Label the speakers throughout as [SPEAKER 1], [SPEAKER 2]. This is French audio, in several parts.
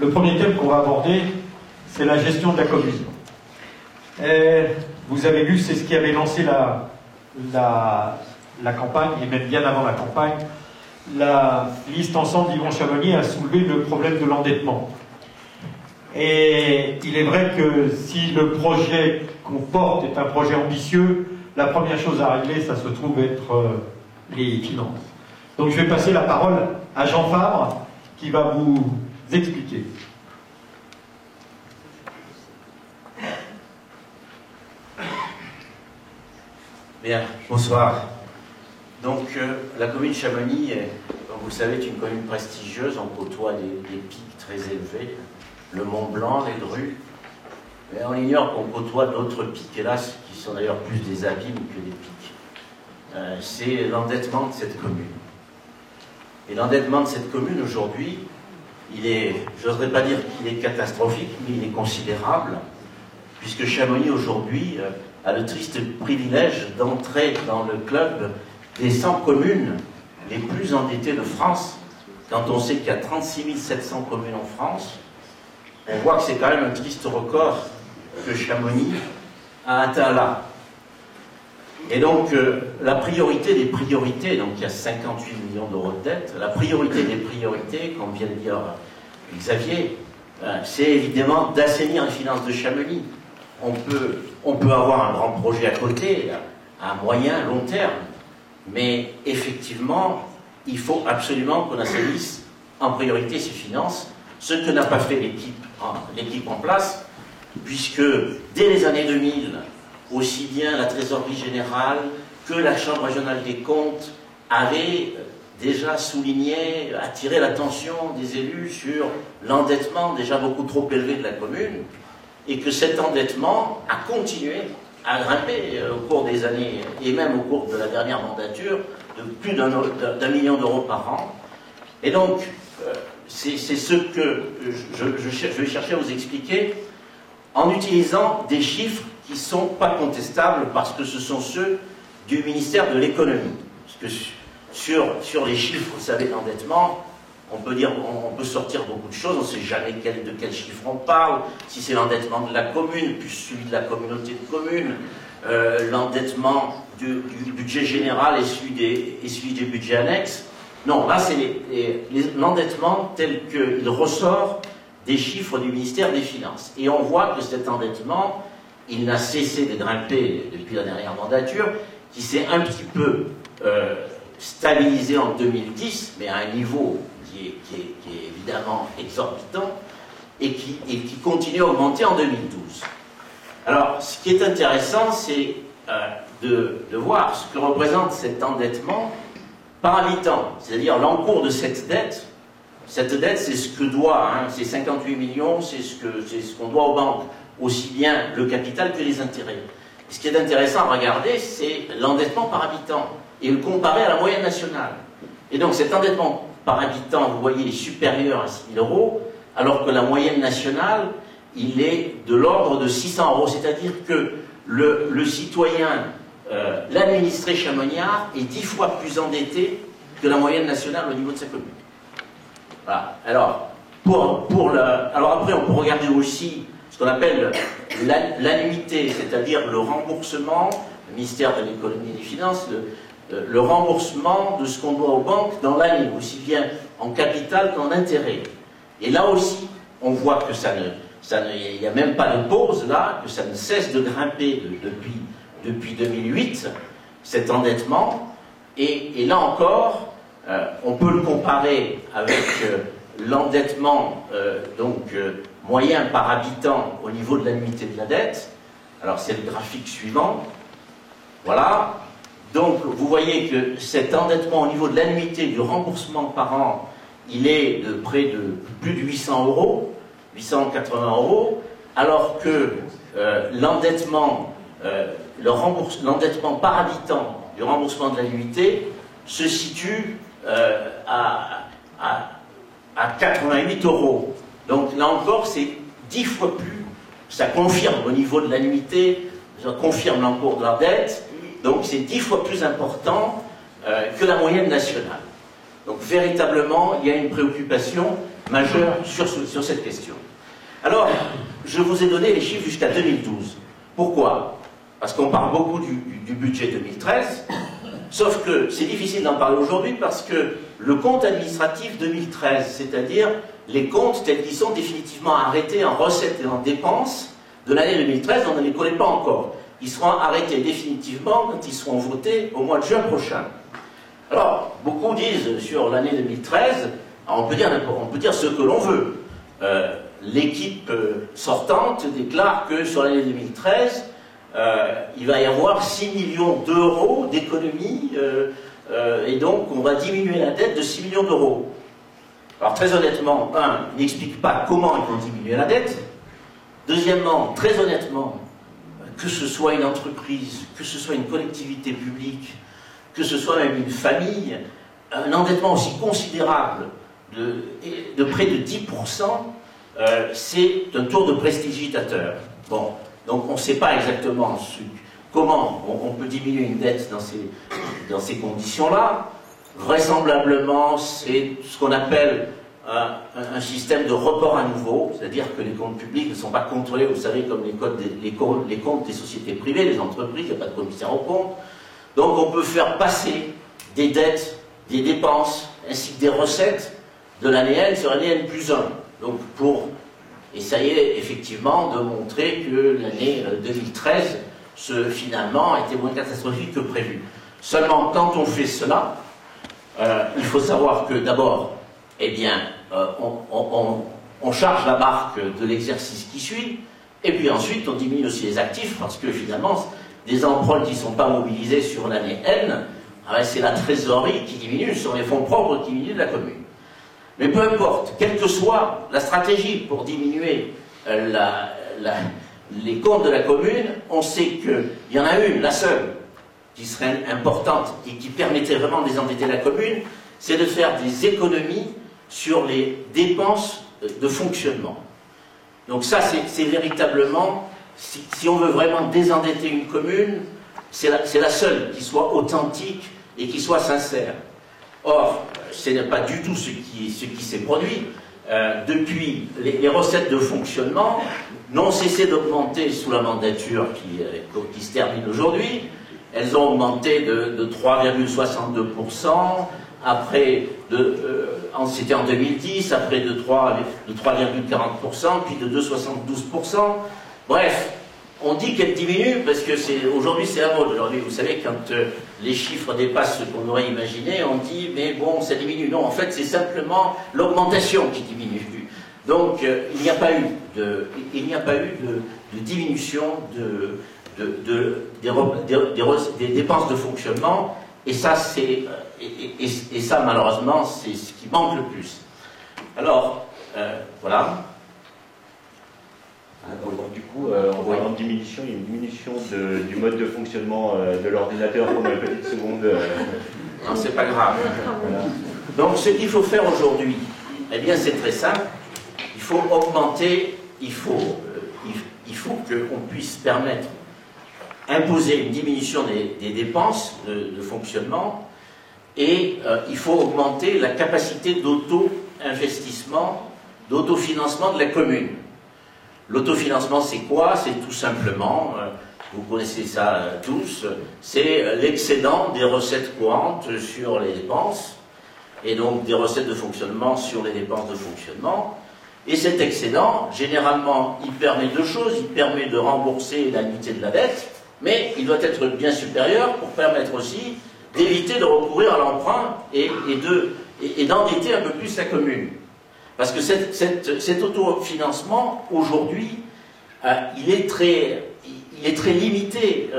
[SPEAKER 1] Le premier thème qu'on va aborder, c'est la gestion de la commune. Et vous avez vu, c'est ce qui avait lancé la campagne, et même bien avant la campagne. La liste Ensemble d'Yvon Chamonix a soulevé le problème de l'endettement. Et il est vrai que si le projet qu'on porte est un projet ambitieux, la première chose à régler, ça se trouve être les finances. Donc je vais passer la parole à Jean Fabre, qui va vous expliquer.
[SPEAKER 2] Bien, bonsoir. Donc, la commune Chamonix, comme vous le savez, est une commune prestigieuse. On côtoie des pics très élevés, le Mont Blanc, les Drues. Mais on ignore qu'on côtoie d'autres pics, hélas, qui sont d'ailleurs plus des abîmes que des pics. C'est l'endettement de cette commune. Et l'endettement de cette commune, aujourd'hui, il est, j'oserais pas dire qu'il est catastrophique, mais il est considérable, puisque Chamonix, aujourd'hui, a le triste privilège d'entrer dans le club des 100 communes les plus endettées de France. Quand on sait qu'il y a 36 700 communes en France, on voit que c'est quand même un triste record que Chamonix a atteint là. Et donc, la priorité des priorités, donc il y a 58 millions d'euros de dette, la priorité des priorités, comme vient de dire Xavier, c'est évidemment d'assainir les finances de Chamonix. On peut avoir un grand projet à côté, à moyen, long terme, mais effectivement, il faut absolument qu'on assainisse en priorité ses finances, ce que n'a pas fait l'équipe en place, puisque dès les années 2000, aussi bien la trésorerie générale que la Chambre régionale des comptes avaient déjà souligné, attiré l'attention des élus sur l'endettement déjà beaucoup trop élevé de la commune, et que cet endettement a continué à grimper au cours des années, et même au cours de la dernière mandature, de plus d'1 million d'euros par an. Et donc, c'est ce que je vais chercher à vous expliquer en utilisant des chiffres qui ne sont pas contestables, parce que ce sont ceux du ministère de l'économie. Parce que sur les chiffres, vous savez, d'endettement, on peut sortir beaucoup de choses, on ne sait jamais de quel chiffre on parle, si c'est l'endettement de la commune, puis celui de la communauté de communes, l'endettement du budget général et celui des budgets annexes. Non, là c'est l'endettement tel qu'il ressort des chiffres du ministère des Finances. Et on voit que cet endettement, il n'a cessé de grimper depuis la dernière mandature, qui s'est un petit peu stabilisé en 2010, mais à un niveau qui est évidemment exorbitant, et qui continue à augmenter en 2012. Alors, ce qui est intéressant, c'est de voir ce que représente cet endettement par habitant, c'est-à-dire l'encours de cette dette. Cette dette, c'est ce que doit, c'est 58 millions, c'est ce qu'on doit aux banques, aussi bien le capital que les intérêts. Et ce qui est intéressant à regarder, c'est l'endettement par habitant, et le comparer à la moyenne nationale. Et donc cet endettement par habitant, vous voyez, est supérieur à 6 000 euros, alors que la moyenne nationale, il est de l'ordre de 600 euros. C'est-à-dire que le citoyen, l'administré chamonniard, est 10 fois plus endetté que la moyenne nationale au niveau de sa commune. Voilà. Alors, alors après, on peut regarder aussi ce qu'on appelle l'annuité, c'est-à-dire le remboursement, le ministère de l'économie et des finances, le remboursement de ce qu'on doit aux banques dans l'année, aussi bien en capital qu'en intérêt. Et là aussi, on voit que il n'y a même pas de pause là, que ça ne cesse de grimper depuis 2008, cet endettement. Et là encore, on peut le comparer avec l'endettement moyen par habitant au niveau de l'annuité de la dette. Alors c'est le graphique suivant. Voilà. Donc vous voyez que cet endettement au niveau de l'annuité du remboursement par an, il est de près de plus de 800 euros, 880 euros, alors que l'endettement par habitant du remboursement de l'annuité se situe à 88 euros. Donc là encore, c'est 10 fois plus, ça confirme au niveau de l'annuité, ça confirme l'encours de la dette, donc c'est 10 fois plus important que la moyenne nationale. Donc véritablement, il y a une préoccupation majeur sur cette question. Alors, je vous ai donné les chiffres jusqu'à 2012. Pourquoi? Parce qu'on parle beaucoup du budget 2013, sauf que c'est difficile d'en parler aujourd'hui parce que le compte administratif 2013, c'est-à-dire les comptes tels qu'ils sont définitivement arrêtés en recettes et en dépenses de l'année 2013, on ne les connaît pas encore. Ils seront arrêtés définitivement quand ils seront votés au mois de juin prochain. Alors, beaucoup disent sur l'année 2013, on peut dire ce que l'on veut. L'équipe sortante déclare que sur l'année 2013, il va y avoir 6 millions d'euros d'économies, et donc on va diminuer la dette de 6 millions d'euros. Alors très honnêtement, il n'explique pas comment ils vont diminuer la dette. Deuxièmement, très honnêtement, que ce soit une entreprise, que ce soit une collectivité publique, que ce soit même une famille, un endettement aussi considérable de près de 10%, c'est un tour de prestidigitateur. Bon, donc on ne sait pas exactement comment on peut diminuer une dette dans ces conditions-là. Vraisemblablement, c'est ce qu'on appelle un système de report à nouveau, c'est-à-dire que les comptes publics ne sont pas contrôlés, vous savez, comme les comptes des sociétés privées, des entreprises, il n'y a pas de commissaire aux comptes. Donc on peut faire passer des dettes, des dépenses, ainsi que des recettes de l'année N sur l'année N+1. Donc pour essayer effectivement de montrer que l'année 2013, finalement, a été moins catastrophique que prévu. Seulement, quand on fait cela, il faut savoir que d'abord, eh bien, on charge la barque de l'exercice qui suit, et puis ensuite on diminue aussi les actifs, parce que finalement, des emprunts qui ne sont pas mobilisés sur l'année N, c'est la trésorerie qui diminue, ce sont les fonds propres qui diminuent de la commune. Mais peu importe, quelle que soit la stratégie pour diminuer les comptes de la commune, on sait qu'il y en a une, la seule, qui serait importante et qui permettrait vraiment de désendetter la commune, c'est de faire des économies sur les dépenses de fonctionnement. Donc ça, c'est véritablement, si on veut vraiment désendetter une commune, c'est la seule qui soit authentique et qui soit sincère. Or, ce n'est pas du tout ce qui s'est produit. Depuis, les recettes de fonctionnement n'ont cessé d'augmenter sous la mandature qui se termine aujourd'hui. Elles ont augmenté de 3,62%, après c'était en 2010, après de 3,40%, puis de 2,72%. Bref, on dit qu'elles diminuent parce que aujourd'hui c'est la mode. Aujourd'hui, vous savez, quand les chiffres dépassent ce qu'on aurait imaginé, on dit mais bon, ça diminue. Non, en fait, c'est simplement l'augmentation qui diminue. Donc, il n'y a pas eu de diminution des dépenses de fonctionnement, et ça, ça malheureusement, c'est ce qui manque le plus. Alors, voilà.
[SPEAKER 3] Donc, du coup, en parlant de diminution, il y a une diminution du mode de fonctionnement de l'ordinateur pendant une petite seconde.
[SPEAKER 2] Non, c'est pas grave.
[SPEAKER 3] Voilà.
[SPEAKER 2] Donc, ce qu'il faut faire aujourd'hui, eh bien, c'est très simple. Il faut augmenter, il faut qu'on puisse imposer une diminution des dépenses de fonctionnement, et il faut augmenter la capacité d'auto-investissement, d'autofinancement de la commune. L'autofinancement, c'est quoi? C'est tout simplement, vous connaissez ça tous, c'est l'excédent des recettes courantes sur les dépenses, et donc des recettes de fonctionnement sur les dépenses de fonctionnement. Et cet excédent, généralement, il permet deux choses. Il permet de rembourser l'annuité de la dette, mais il doit être bien supérieur pour permettre aussi d'éviter de recourir à l'emprunt et d'endetter un peu plus la commune. Parce que cet autofinancement, aujourd'hui, il est très limité.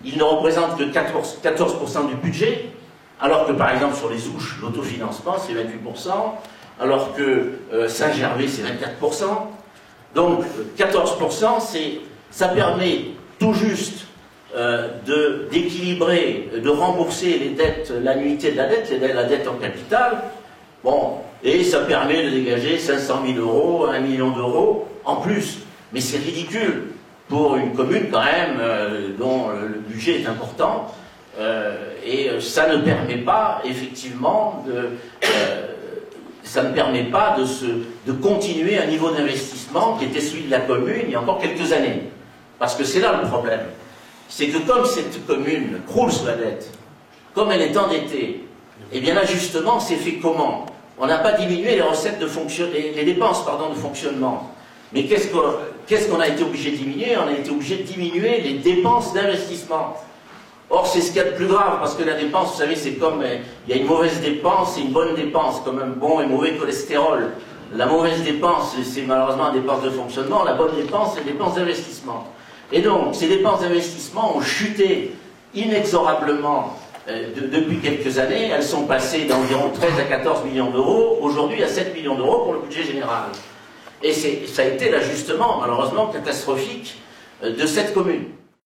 [SPEAKER 2] Il ne représente que 14% du budget, alors que par exemple sur les ouches, l'autofinancement c'est 28%, alors que Saint-Gervais c'est 24%. Donc 14%, ça permet tout juste d'équilibrer, de rembourser les dettes, l'annuité de la dette, la dette en capital. Bon, et ça permet de dégager 500 000 euros, 1 million d'euros en plus. Mais c'est ridicule pour une commune quand même dont le budget est important, et ça ne permet pas effectivement ça ne permet pas de continuer un niveau d'investissement qui était celui de la commune il y a encore quelques années. Parce que c'est là le problème. C'est que comme cette commune croule sous la dette, comme elle est endettée, eh bien l'ajustement s'est fait comment? On n'a pas diminué les recettes de les dépenses de fonctionnement. Mais qu'est-ce qu'on a été obligé de diminuer? On a été obligé de diminuer les dépenses d'investissement. Or, c'est ce qu'il y a de plus grave, parce que la dépense, vous savez, c'est comme il y a une mauvaise dépense et une bonne dépense, comme un bon et mauvais cholestérol. La mauvaise dépense, c'est malheureusement une dépense de fonctionnement, la bonne dépense, c'est une dépense d'investissement. Et donc, ces dépenses d'investissement ont chuté inexorablement depuis quelques années. Elles sont passées d'environ 13 à 14 millions d'euros, aujourd'hui à 7 millions d'euros pour le budget général. Et ça a été l'ajustement, malheureusement, catastrophique de cette commune.